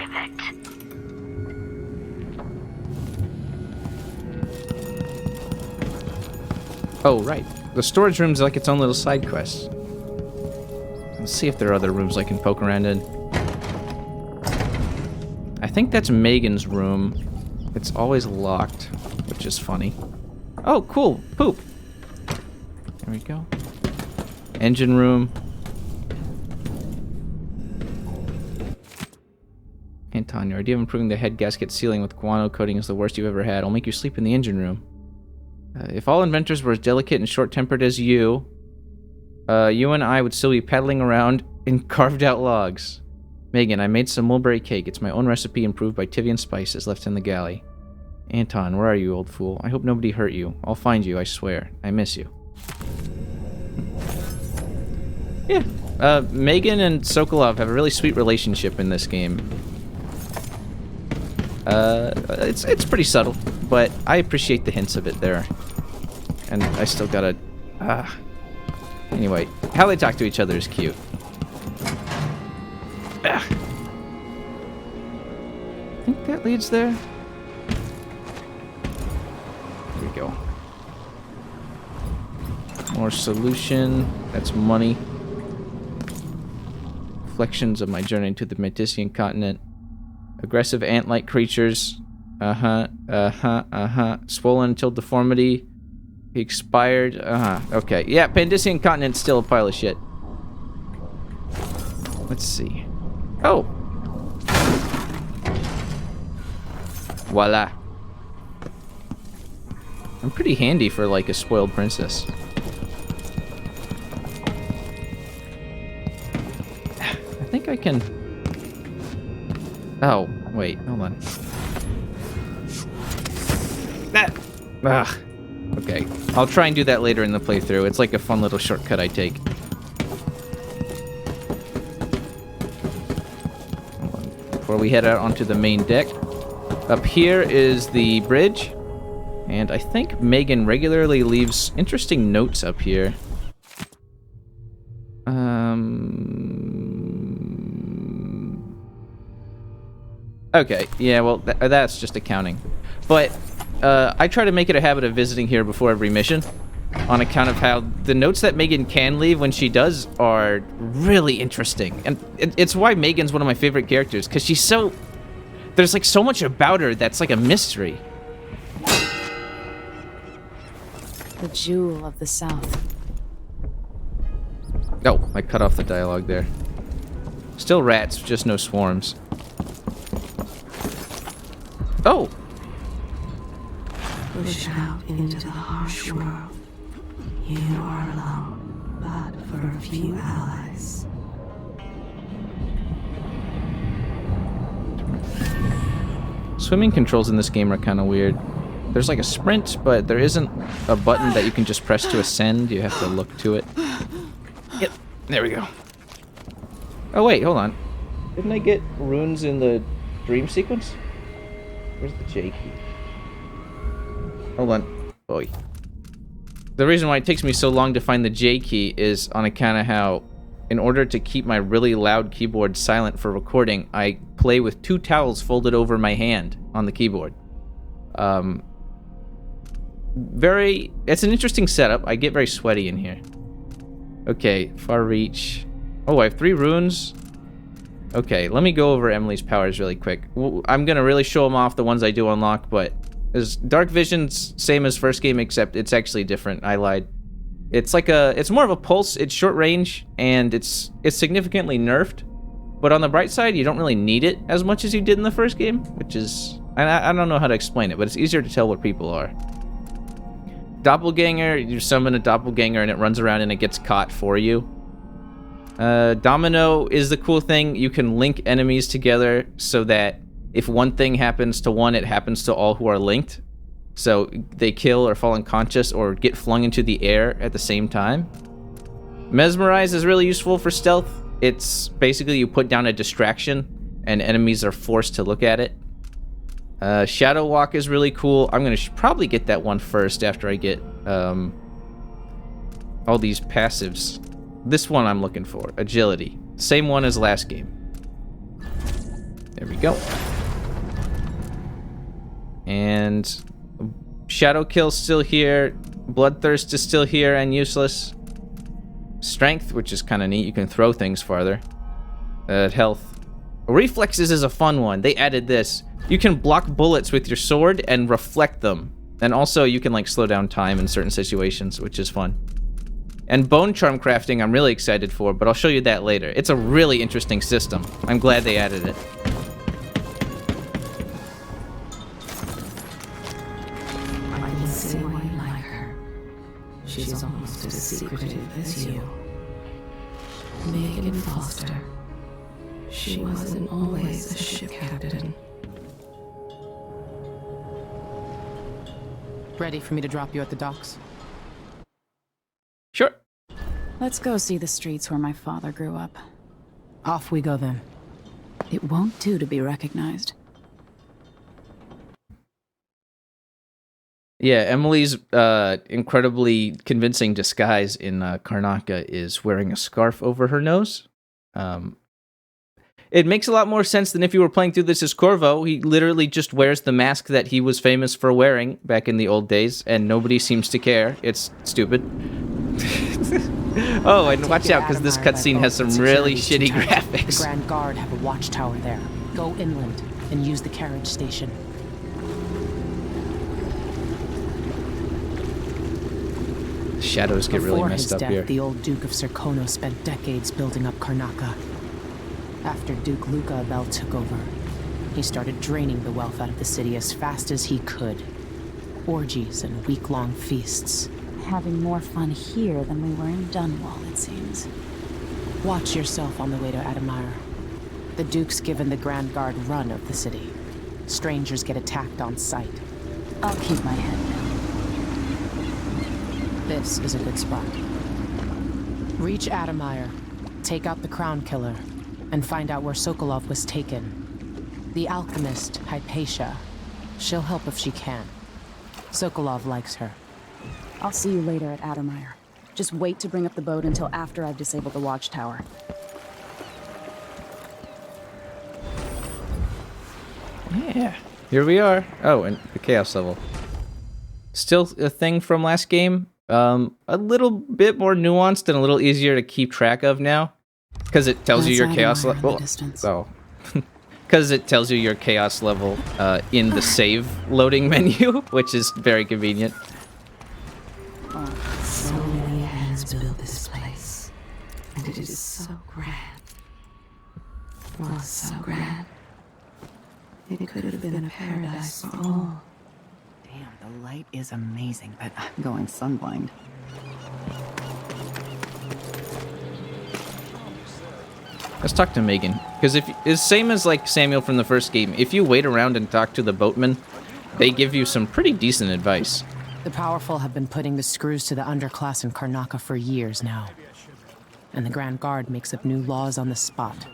private. Oh, right. The storage room's like its own little side quest. Let's see if there are other rooms I can poke around in. I think that's Meagan's room. It's always locked, which is funny. Oh, cool. Poop. There we go. Engine room. Anton, your idea of improving the head gasket sealing with guano coating is the worst you've ever had. I'll make you sleep in the engine room. If all inventors were as delicate and short-tempered as you, you and I would still be paddling around in carved-out logs. Meagan, I made some mulberry cake. It's my own recipe improved by Tivian spices left in the galley. Anton, where are you, old fool? I hope nobody hurt you. I'll find you, I swear. I miss you. Yeah, Meagan and Sokolov have a really sweet relationship in this game. It's pretty subtle, but I appreciate the hints of it there. And I still gotta... Anyway, how they talk to each other is cute. I think that leads there. There we go. More solution. That's money. Reflections of my journey to the Metis continent. Aggressive ant-like creatures. Swollen until deformity. Expired. Okay. Yeah, Pandician continent's still a pile of shit. Let's see. Oh! Voila. I'm pretty handy for, like, a spoiled princess. I think I can... Oh, wait, hold on. Ugh. Okay, I'll try and do that later in the playthrough. It's like a fun little shortcut I take. Before we head out onto the main deck. Up here is the bridge. And I think Meagan regularly leaves interesting notes up here. Okay, yeah, well, that's just accounting. But I try to make it a habit of visiting here before every mission, on account of how the notes that Meagan can leave when she does are really interesting. And it's why Meagan's one of my favorite characters, because she's so... There's like so much about her that's like a mystery. The jewel of the South. Oh, I cut off the dialogue there. Still rats, just no swarms. Oh! Pushed out into the harsh world. You are alone, but for a few allies. Swimming controls in this game are kind of weird. There's like a sprint, but there isn't a button that you can just press to ascend. You have to look to it. Yep, there we go. Oh wait, hold on. Didn't I get runes in the dream sequence? Where's the J key? Hold on. Boy. The reason why it takes me so long to find the J key is on account of how, in order to keep my really loud keyboard silent for recording, I play with 2 towels folded over my hand on the keyboard. It's an interesting setup. I get very sweaty in here. Okay, far reach. Oh, I have 3 runes. Okay, let me go over Emily's powers really quick. I'm gonna really show them off, the ones I do unlock, but is Dark Vision's same as first game, except it's actually different. I lied. It's like it's more of a pulse. It's short range, and it's significantly nerfed. But on the bright side, you don't really need it as much as you did in the first game, which is... I don't know how to explain it, but it's easier to tell what people are. Doppelganger, you summon a doppelganger and it runs around and it gets caught for you. Domino is the cool thing. You can link enemies together so that if one thing happens to one, it happens to all who are linked. So they kill or fall unconscious or get flung into the air at the same time. Mesmerize is really useful for stealth. It's basically you put down a distraction and enemies are forced to look at it. Shadow Walk is really cool. I'm going to probably get that one first after I get all these passives. This one I'm looking for. Agility. Same one as last game. There we go. And Shadow Kill's still here. Bloodthirst is still here and useless. Strength, which is kind of neat. You can throw things farther. Health. Reflexes is a fun one. They added this. You can block bullets with your sword and reflect them. And also you can like slow down time in certain situations, which is fun. And bone charm crafting I'm really excited for, but I'll show you that later. It's a really interesting system. I'm glad they added it. I can see why you like her. She's almost as secretive as you. Meagan Foster. She wasn't always a ship captain. Ready for me to drop you at the docks? Sure. Let's go see the streets where my father grew up. Off we go then. It won't do to be recognized. Yeah, Emily's incredibly convincing disguise in Karnaca is wearing a scarf over her nose. It makes a lot more sense than if you were playing through this as Corvo. He literally just wears the mask that he was famous for wearing back in the old days, and nobody seems to care. It's stupid. Oh, and watch out, because this cutscene has some really shitty graphics. The Grand Guard have a watchtower there. Go inland and use the carriage station. Shadows get really messed up here. The old Duke of Serkono spent decades building up Karnaca. After Duke Luca Abel took over, he started draining the wealth out of the city as fast as he could. Orgies and week-long feasts. Having more fun here than we were in Dunwall, it seems. Watch yourself on the way to Admire. The Duke's given the Grand Guard run of the city. Strangers get attacked on sight. I'll keep my head down. This is a good spot. Reach Admire, take out the Crown Killer, and find out where Sokolov was taken. The alchemist, Hypatia. She'll help if she can. Sokolov likes her. I'll see you later at Admire. Just wait to bring up the boat until after I've disabled the watchtower. Yeah, here we are. Oh, and the chaos level. Still a thing from last game. A little bit more nuanced and a little easier to keep track of now. Because it tells you your chaos level. Oh. Because it tells you your chaos level in the save loading menu, which is very convenient. So many hands built this place, and it is so grand. Was so grand. It could have been a paradise for all. Damn, the light is amazing, but I'm going sunblind. Let's talk to Meagan, because if it's same as like Samuel from the first game. If you wait around and talk to the boatmen, they give you some pretty decent advice. The powerful have been putting the screws to the underclass in Karnaca for years now. And the Grand Guard makes up new laws on the spot.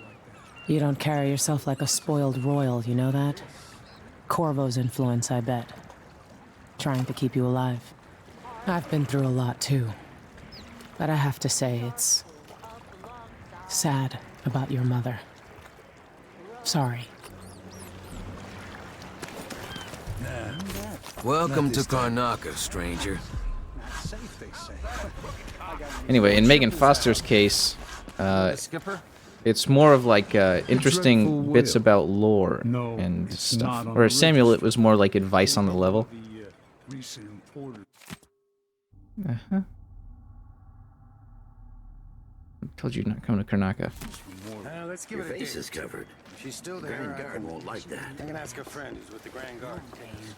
You don't carry yourself like a spoiled royal, you know that? Corvo's influence, I bet. Trying to keep you alive. I've been through a lot too. But I have to say, it's sad about your mother. Sorry. Welcome to Karnaca, stranger. Anyway, in Meagan Foster's case, it's more of like interesting bits about lore and stuff. Whereas Samuel, it was more like advice on the level. Uh-huh. I told you not coming to Karnaca. Let's give Your it a face day. is covered. She's still The there. Grand Guard won't like that. I'm gonna ask a friend who's with the Grand Guard.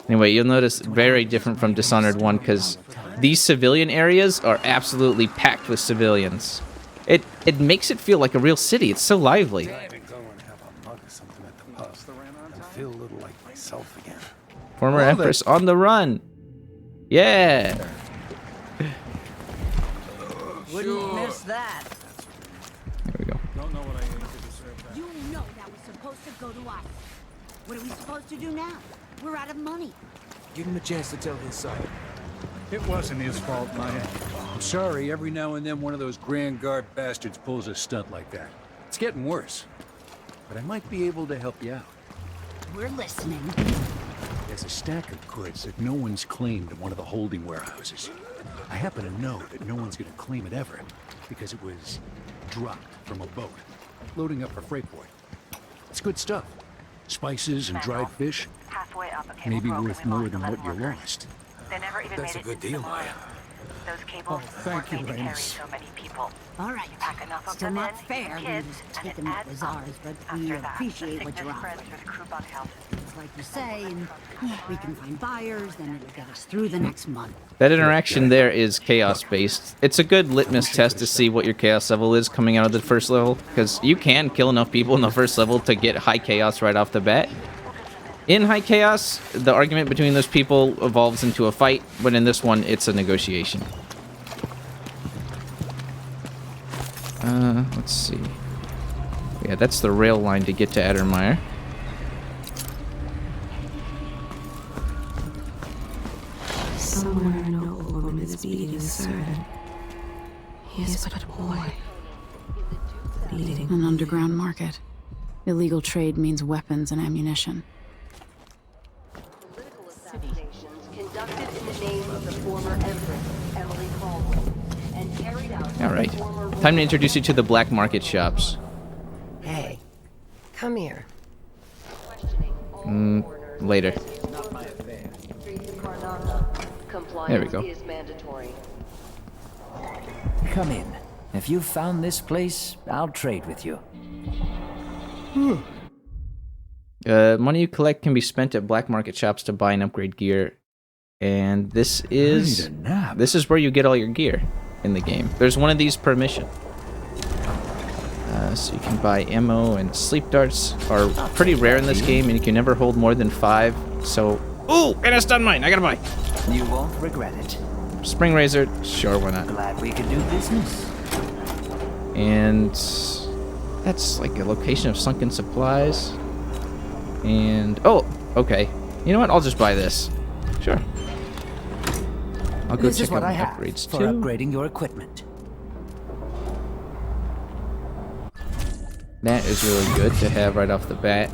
Anyway, you'll notice very different from Dishonored 1 because these civilian areas are absolutely packed with civilians. It makes it feel like a real city. It's so lively. I could go and have a mug or something at the pub and feel a little like myself again. Former Empress on the run. Yeah. Wouldn't miss that. There we go. You know that was supposed to go to us. What are we supposed to do now? We're out of money. Give him a chance to tell his side. It wasn't his fault, Maya. I'm sorry, every now and then one of those Grand Guard bastards pulls a stunt like that. It's getting worse. But I might be able to help you out. We're listening. There's a stack of goods that no one's claimed in one of the holding warehouses. I happen to know that no one's going to claim it ever because it was dropped from a boat, loading up for Freightport. It's good stuff. Spices and dried fish, maybe worth more than what you lost. That's a good deal, Maya. Oh, thank you, Ramus. All right. Still not fair. We just taking what was ours, but we appreciate what you're offering. It's like you say, and we can find buyers, then it'll get us through the next month. That interaction there is chaos-based. It's a good litmus test to see what your chaos level is coming out of the first level, because you can kill enough people in the first level to get high chaos right off the bat. In high chaos, the argument between those people evolves into a fight, but in this one, it's a negotiation. Let's see. Yeah, that's the rail line to get to Addermire. Somewhere an old woman is beating certain. He is but a boy. Bleeding. An underground market. Illegal trade means weapons and ammunition. Political assassinations conducted in the name of the former empress, Emily Caldwell, and carried out by Alright. the former Time to introduce you to the black market shops. Hey, come here. Later. Streets of Karnaca. Compliance There we go. is mandatory. Come in. If you've found this place, I'll trade with you. Money you collect can be spent at black market shops to buy and upgrade gear. And this is where you get all your gear in the game. There's one of these per mission. So you can buy ammo, and sleep darts are pretty rare in this game, and you can never hold more than 5. So, ooh, and a stun mine. I gotta buy. You won't regret it. Spring razor, sure, why not? Glad we could do business. And that's like a location of sunken supplies. And oh, okay. You know what? I'll just buy this. Sure. I'll go This check is what out I my have upgrades for too. upgrading your equipment. That is really good to have right off the bat.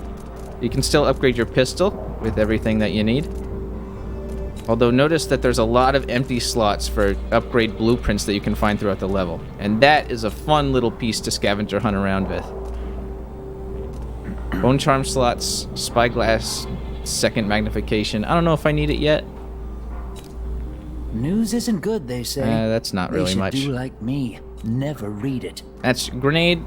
You can still upgrade your pistol with everything that you need. Although notice that there's a lot of empty slots for upgrade blueprints that you can find throughout the level. And that is a fun little piece to scavenger hunt around with. Bone charm slots, spyglass, second magnification. I don't know if I need it yet. News isn't good, they say. That's not really they should much. do like me. Never read it. That's grenade.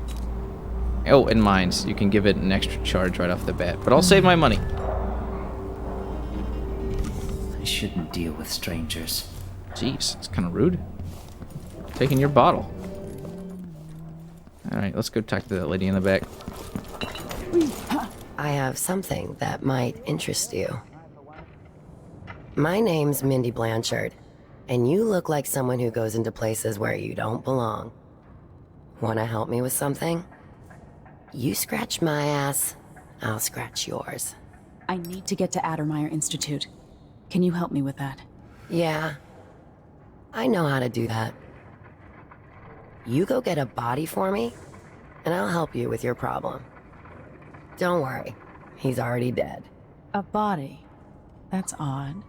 Oh, and mines. You can give it an extra charge right off the bat. But I'll save my money. I shouldn't deal with strangers. Jeez, it's kind of rude. Taking your bottle. Alright, let's go talk to that lady in the back. I have something that might interest you. My name's Mindy Blanchard, and you look like someone who goes into places where you don't belong. Want to help me with something? You scratch my ass, I'll scratch yours. I need to get to Addermire Institute. Can you help me with that? Yeah, I know how to do that. You go get a body for me, and I'll help you with your problem. Don't worry, he's already dead. A body? That's odd.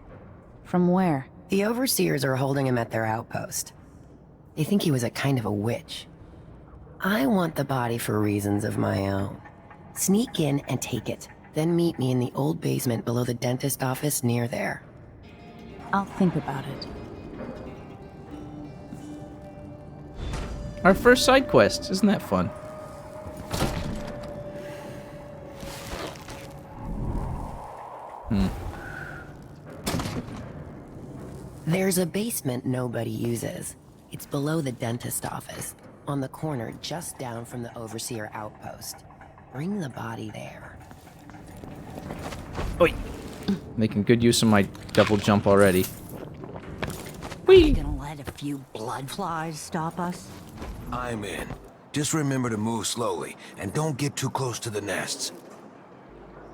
From where? The overseers are holding him at their outpost. They think he was a kind of a witch. I want the body for reasons of my own. Sneak in and take it, then meet me in the old basement below the dentist office near there. I'll think about it. Our first side quest. Isn't that fun? There's a basement nobody uses. It's below the dentist office, on the corner just down from the overseer outpost. Bring the body there. Oi. Making good use of my double jump already. Are you gonna let a few blood flies stop us? I'm in. Just remember to move slowly, and don't get too close to the nests.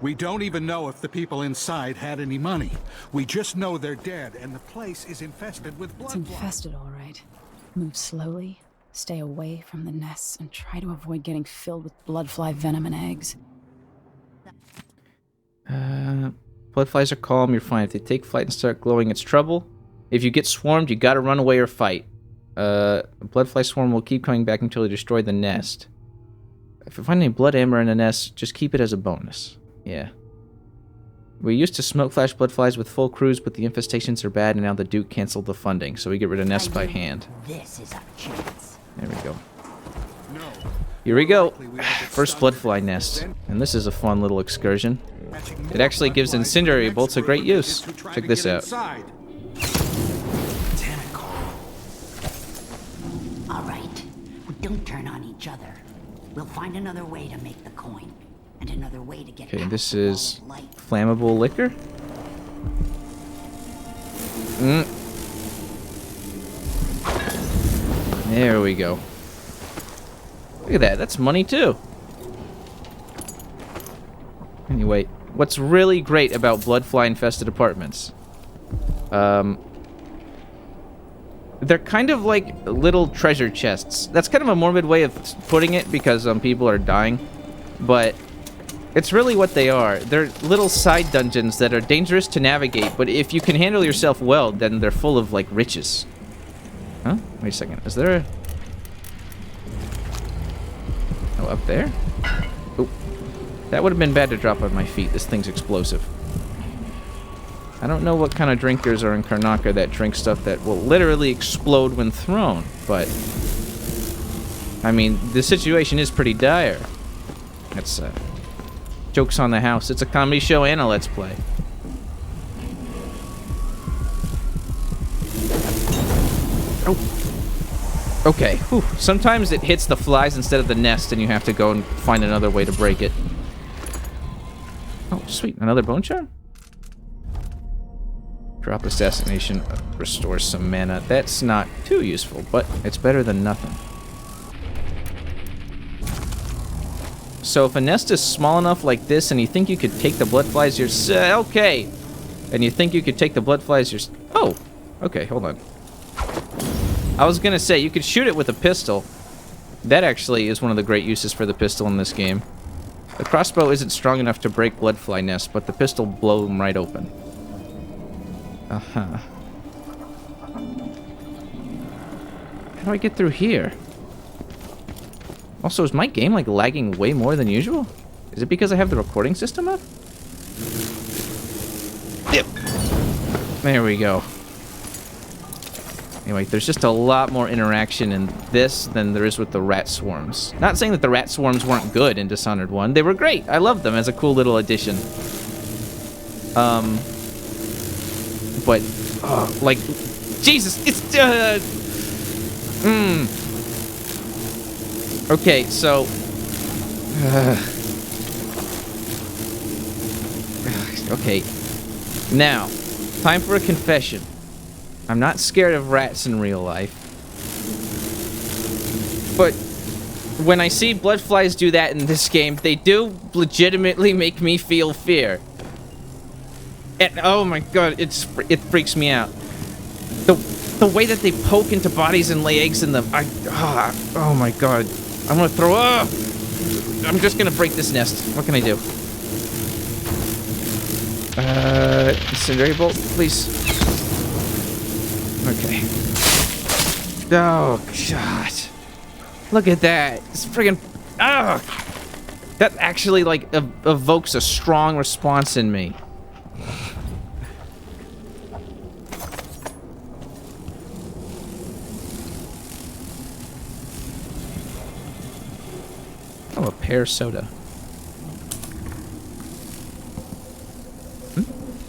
We don't even know if the people inside had any money. We just know they're dead, and the place is infested with blood. It's infested, all right. Move slowly, stay away from the nests, and try to avoid getting filled with bloodfly venom and eggs. Bloodflies are calm, you're fine. If they take flight and start glowing, it's trouble. If you get swarmed, you gotta run away or fight. A bloodfly swarm will keep coming back until you destroy the nest. If you find any blood amber in the nest, just keep it as a bonus. Yeah. We used to smoke flash bloodflies with full crews, but the infestations are bad, and now the Duke canceled the funding, so we get rid of nests by hand. This is our chance. There we go. Here we go. First bloodfly nest. And this is a fun little excursion. It actually gives incendiary bolts a great use. Check this out. All right. Don't turn on each other. We'll find another way to make the coin. And another way to get Okay, past this the wall is of light. flammable liquor. There we go. Look at that, that's money too. Anyway, what's really great about bloodfly infested apartments? They're kind of like little treasure chests. That's kind of a morbid way of putting it because people are dying, but it's really what they are. They're little side dungeons that are dangerous to navigate, but if you can handle yourself well, then they're full of like riches. Huh? Wait a second, is there a... Oh, up there? Oh, that would have been bad to drop on my feet. This thing's explosive. I don't know what kind of drinkers are in Karnaca that drink stuff that will literally explode when thrown, but... I mean, the situation is pretty dire. That's, jokes on the house. It's a comedy show and a Let's Play. Oh. Okay, whew. Sometimes it hits the flies instead of the nest, and you have to go and find another way to break it. Oh, sweet. Another bone charm? Drop assassination restores some mana. That's not too useful, but it's better than nothing. So if a nest is small enough like this, and you think you could take the bloodflies yourself... Okay! And you think you could take the bloodflies yourself... Oh! Okay, hold on. I was gonna say, you could shoot it with a pistol. That actually is one of the great uses for the pistol in this game. The crossbow isn't strong enough to break bloodfly nests, but the pistol blows them right open. Uh-huh. How do I get through here? Also, is my game, like, lagging way more than usual? Is it because I have the recording system up? Yep. There we go. Anyway, there's just a lot more interaction in this than there is with the rat swarms. Not saying that the rat swarms weren't good in Dishonored 1. They were great. I loved them as a cool little addition. But, like, Jesus, it's, Okay, so, okay, now, time for a confession. I'm not scared of rats in real life, but when I see bloodflies do that in this game, they do legitimately make me feel fear. And, oh my god, it freaks me out. The way that they poke into bodies and lay eggs in them, oh my god. I'm gonna throw up. I'm just gonna break this nest. What can I do? Incendiary bolt, please. Okay. Oh, God. Look at that. It's friggin'... Ah! That actually, like, evokes a strong response in me. Oh, a pear soda.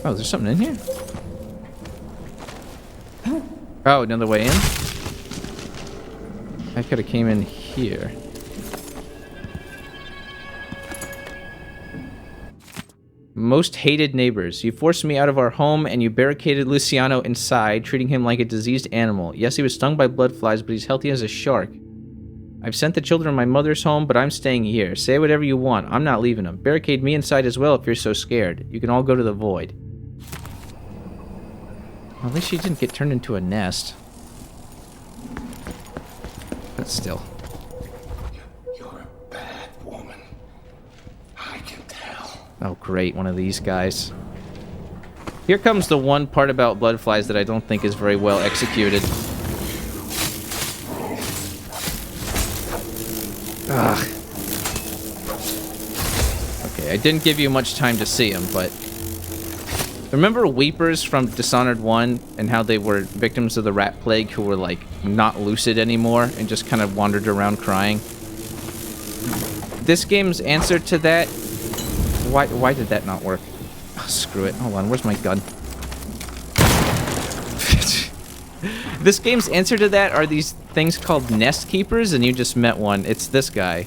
Oh, is there something in here? Oh, another way in? I could have came in here. Most hated neighbors. You forced me out of our home and you barricaded Luciano inside, treating him like a diseased animal. Yes, he was stung by bloodflies, but he's healthy as a shark. I've sent the children to my mother's home, but I'm staying here. Say whatever you want. I'm not leaving them. Barricade me inside as well if you're so scared. You can all go to the void. Well, at least she didn't get turned into a nest. But still. You're a bad woman. I can tell. Oh, great. One of these guys. Here comes the one part about blood flies that I don't think is very well executed. Ugh. Okay, I didn't give you much time to see them, but... Remember Weepers from Dishonored 1 and how they were victims of the rat plague who were, like, not lucid anymore and just kind of wandered around crying? This game's answer to that... Why did that not work? Oh, screw it. Hold on, where's my gun? This game's answer to that are these things called nest keepers, and you just met one. It's this guy.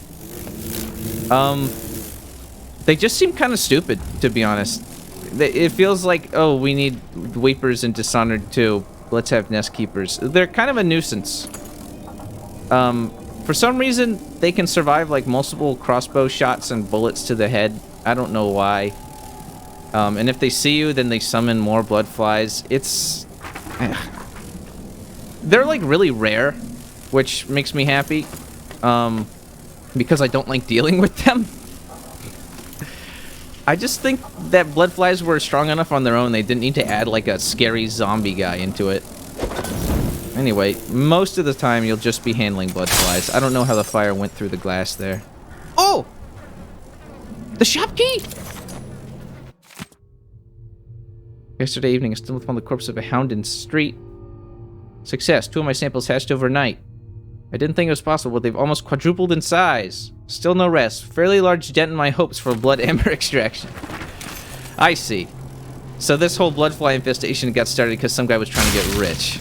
They just seem kind of stupid, to be honest. It feels like, oh, we need Weepers in Dishonored 2. Let's have nest keepers. They're kind of a nuisance. For some reason, they can survive like multiple crossbow shots and bullets to the head. I don't know why. And if they see you, then they summon more blood flies. It's... They're like really rare, which makes me happy. Because I don't like dealing with them. I just think that blood flies were strong enough on their own. They didn't need to add like a scary zombie guy into it. Anyway, most of the time you'll just be handling blood flies. I don't know how the fire went through the glass there. Oh! The shop key! Yesterday evening, I stumbled upon the corpse of a hound in the street. Success. 2 of my samples hatched overnight. I didn't think it was possible, but they've almost quadrupled in size. Still no rest. Fairly large dent in my hopes for blood amber extraction. I see. So this whole blood fly infestation got started because some guy was trying to get rich.